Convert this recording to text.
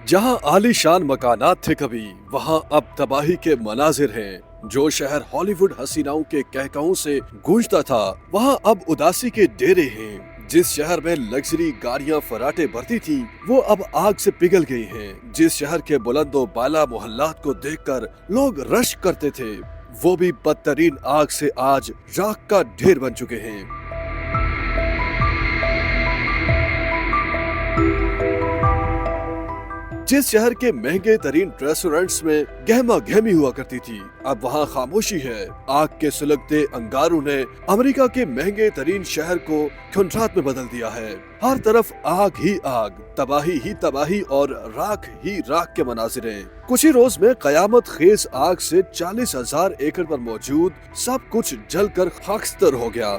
جہاں عالی شان مکانات تھے کبھی، وہاں اب تباہی کے مناظر ہیں۔ جو شہر ہالی ووڈ حسیناؤں کے کہکہوں سے گونجتا تھا، وہاں اب اداسی کے ڈیرے ہیں۔ جس شہر میں لگژری گاڑیاں فراٹے بھرتی تھیں، وہ اب آگ سے پگھل گئی ہیں۔ جس شہر کے بلند و بالا محلات کو دیکھ کر لوگ رشک کرتے تھے، وہ بھی بدترین آگ سے آج راکھ کا ڈھیر بن چکے ہیں۔ جس شہر کے مہنگے ترین ریسٹورنٹس میں گہما گہمی ہوا کرتی تھی، اب وہاں خاموشی ہے۔ آگ کے سلگتے انگاروں نے امریکہ کے مہنگے ترین شہر کو کھنڈرات میں بدل دیا ہے۔ ہر طرف آگ ہی آگ، تباہی ہی تباہی اور راکھ ہی راکھ کے مناظر ہیں۔ کچھ ہی روز میں قیامت خیز آگ سے 40,000 ایکڑ پر موجود سب کچھ جل کر خاکستر ہو گیا۔